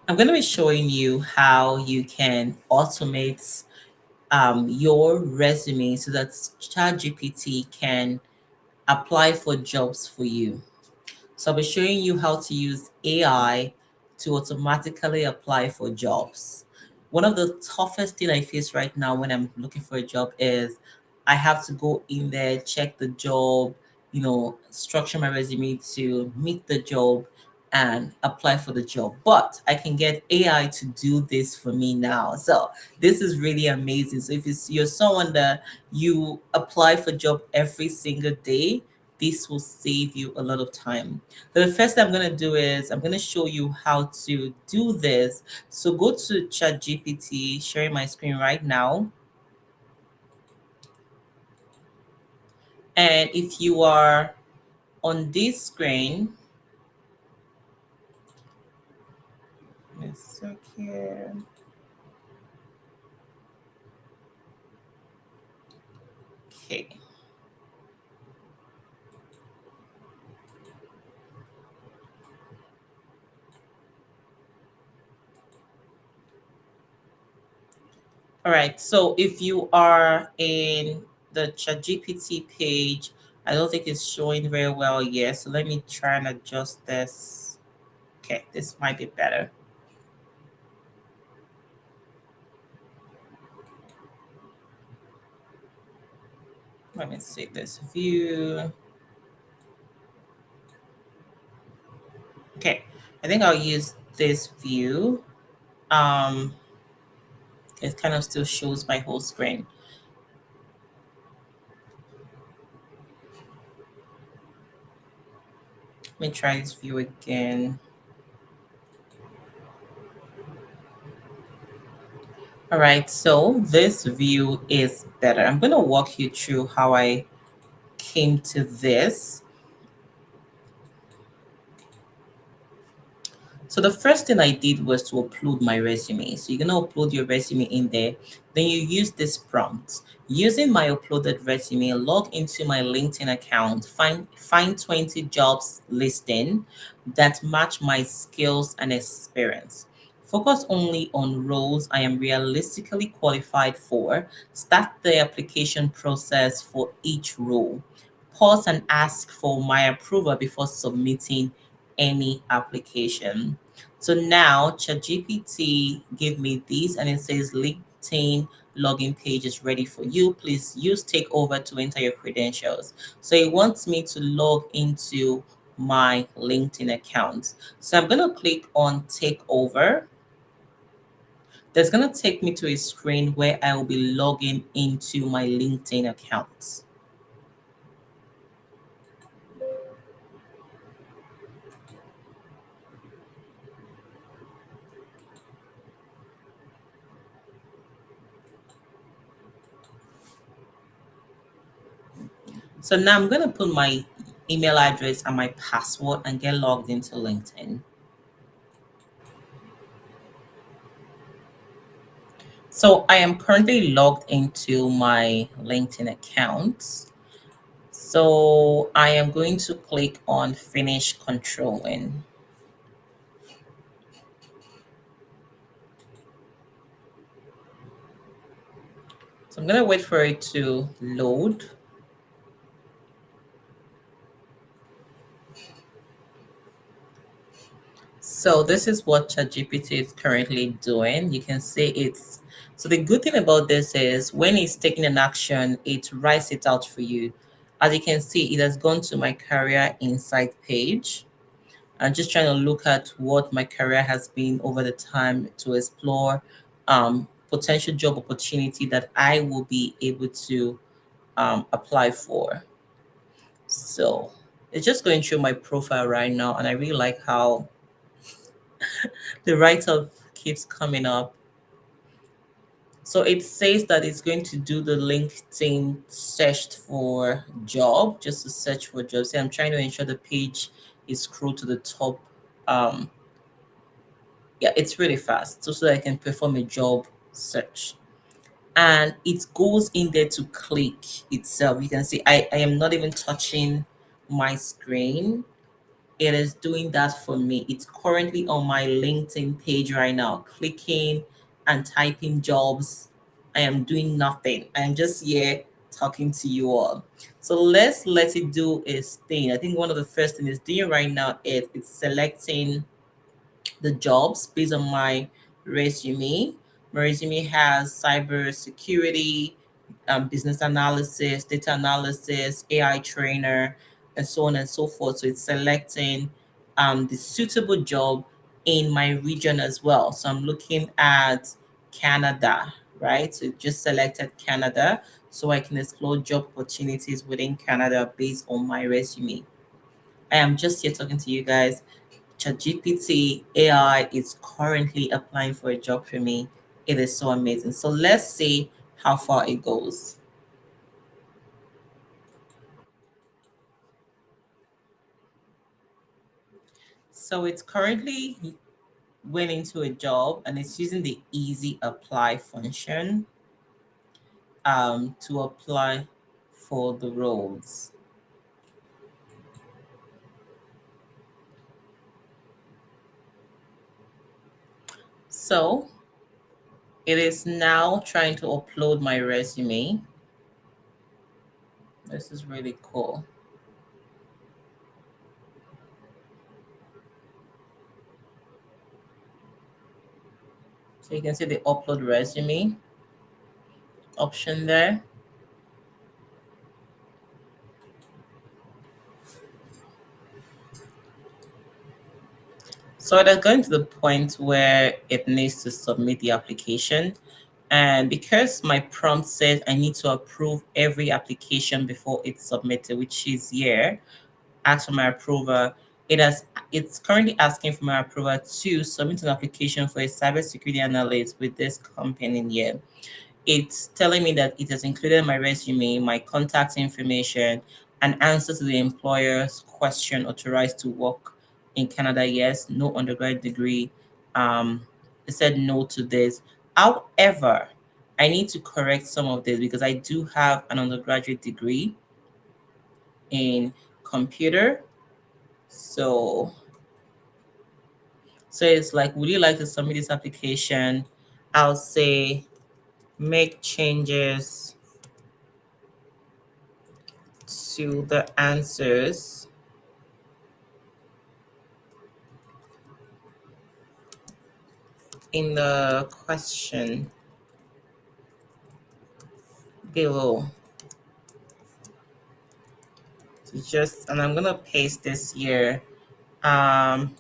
I'm going to be showing you how you can automate your resume so that ChatGPT can apply for jobs for you. So I'll be showing you how to use AI to automatically apply for jobs. One of the toughest thing I face right now when I'm looking for a job is I have to go in there, check the job, structure my resume to meet the job and apply for the job. But I can get AI to do this for me now. So this is really amazing. So if you're someone that you apply for job every single day, this will save you a lot of time. The first thing I'm going to do is I'm going to show you how to do this. So go to ChatGPT, sharing my screen right now. And if you are on this screen, let's look here. Okay. All right. So if you are in the ChatGPT page, I don't think it's showing very well yet. So let me try and adjust this. Okay, this might be better. Let me see this view. Okay, I think I'll use this view. Um, it kind of still shows my whole screen. Let me try this view again. All right, so this view is better. I'm going to walk you through how I came to this. So the first thing I did was to upload my resume. So you're gonna upload your resume in there. Then you use this prompt. Using my uploaded resume, log into my LinkedIn account, find 20 jobs listing that match my skills and experience. Focus only on roles I am realistically qualified for. Start the application process for each role. Pause and ask for my approval before submitting any application. So now ChatGPT gave me these and it says LinkedIn login page is ready for you. Please use takeover to enter your credentials. So it wants me to log into my LinkedIn account. So I'm going to click on takeover. That's going to take me to a screen where I will be logging into my LinkedIn account. So now I'm going to put my email address and my password and get logged into LinkedIn. So I am currently logged into my LinkedIn account. So I am going to click on finish controlling. So I'm going to wait for it to load. So this is what ChatGPT is currently doing. You can see it's so the good thing about this is when it's taking an action, it writes it out for you. As you can see, it has gone to my career insight page. I'm just trying to look at what my career has been over the time to explore potential job opportunity that I will be able to apply for. So it's just going through my profile right now, and I really like how the write up keeps coming up. So it says that it's going to do the LinkedIn search for job, just to search for jobs. See, I'm trying to ensure the page is scrolled to the top. Um, yeah, it's really fast, so that I can perform a job search. And it goes in there to click itself. You can see I am not even touching my screen. It is doing that for me. It's currently on my LinkedIn page right now, clicking and typing jobs. I am doing nothing. I am just here talking to you all. So let's let it do its thing. I think one of the first things it's doing right now is it's selecting the jobs based on my resume. My resume has cyber security, business analysis, data analysis, AI trainer, and so on and so forth. So it's selecting the suitable job in my region as well. So I'm looking at Canada, right? So it just selected Canada so I can explore job opportunities within Canada based on my resume. I am just here talking to you guys. ChatGPT AI is currently applying for a job for me. It is so amazing. So let's see how far it goes. So it's currently went into a job and it's using the easy apply function to apply for the roles. So it is now trying to upload my resume. This is really cool. So you can see the upload resume option there. So it has gotten to the point where it needs to submit the application. And because my prompt says I need to approve every application before it's submitted, which is here, ask for my approval. It's currently asking for my approval to submit an application for a cybersecurity analyst with this company here. It's telling me that it has included my resume, my contact information, an answer to the employer's question authorized to work in Canada. Yes, no undergraduate degree. It said no to this. However, I need to correct some of this because I do have an undergraduate degree in computer. So, so it's like, would you like to submit this application? I'll say make changes to the answers in the question below. So just, and I'm gonna paste this here. I'm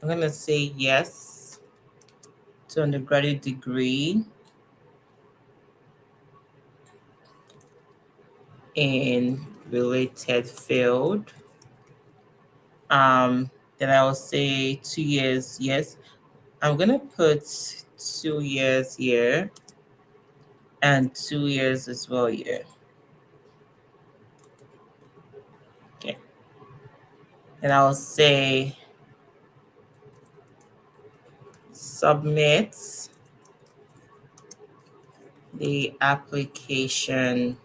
gonna say yes to undergraduate degree in related field. Um, then I will say 2 years, yes. I'm gonna put 2 years here and 2 years as well here. Okay. And I'll say submit the application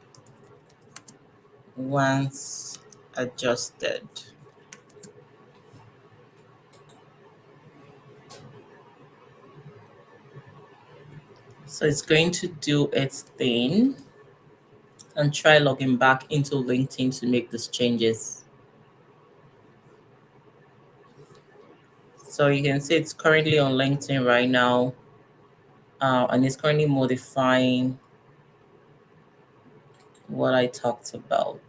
once adjusted. So it's going to do its thing and try logging back into LinkedIn to make these changes. So you can see it's currently on LinkedIn right now, and it's currently modifying what I talked about.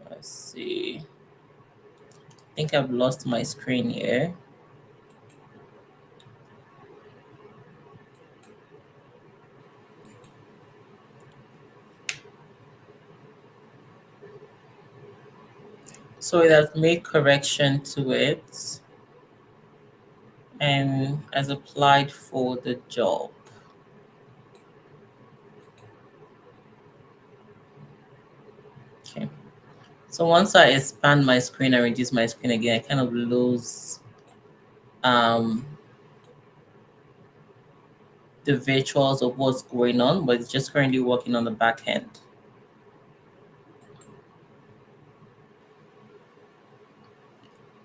Let's see. I think I've lost my screen here. So it has made correction to it and has applied for the job. Okay. So So once I expand my screen and reduce my screen again, I kind of lose um, the visuals of what's going on, but it's just currently working on the back end.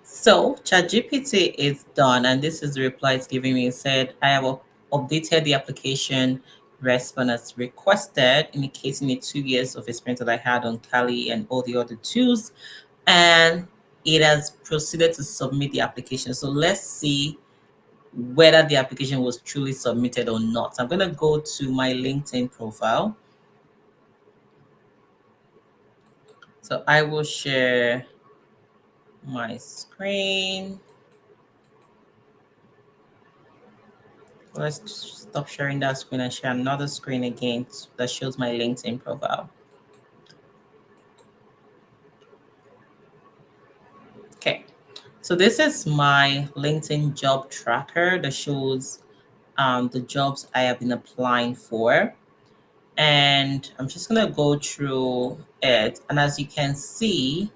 So ChatGPT is done, and this is the reply it's giving me. It said, I have updated the application response as requested, indicating the 2 years of experience that I had on Kali and all the other tools. And it has proceeded to submit the application. So let's see whether the application was truly submitted or not. I'm going to go to my LinkedIn profile. So I will share my screen. Let's stop sharing that screen and share another screen again that shows my LinkedIn profile. Okay, so this is my LinkedIn job tracker that shows the jobs I have been applying for. And I'm just gonna go through it. And as you can see,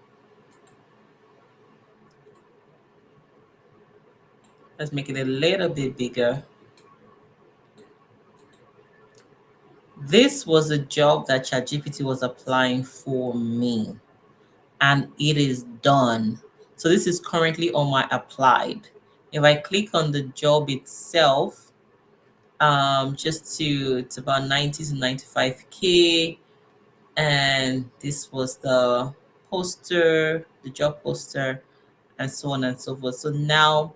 let's make it a little bit bigger. This was a job that ChatGPT was applying for me, and it is done. So this is currently on my applied. If I click on the job itself, just to it's about 90 to 95K, and this was the poster, the job poster, and so on and so forth. So now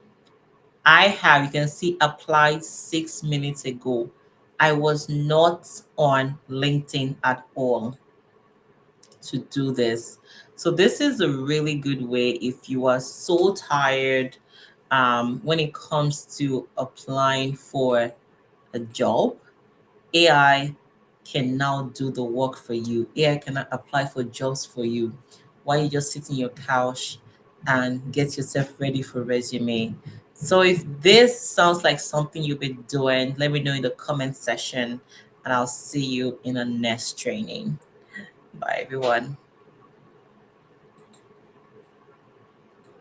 I have, you can see, applied 6 minutes ago. I was not on LinkedIn at all to do this. So this is a really good way if you are so tired when it comes to applying for a job. AI can now do the work for you. AI cannot apply for jobs for you while you just sit in your couch and get yourself ready for resume. So if this sounds like something you've been doing, let me know in the comment section, and I'll see you in the next training. Bye everyone.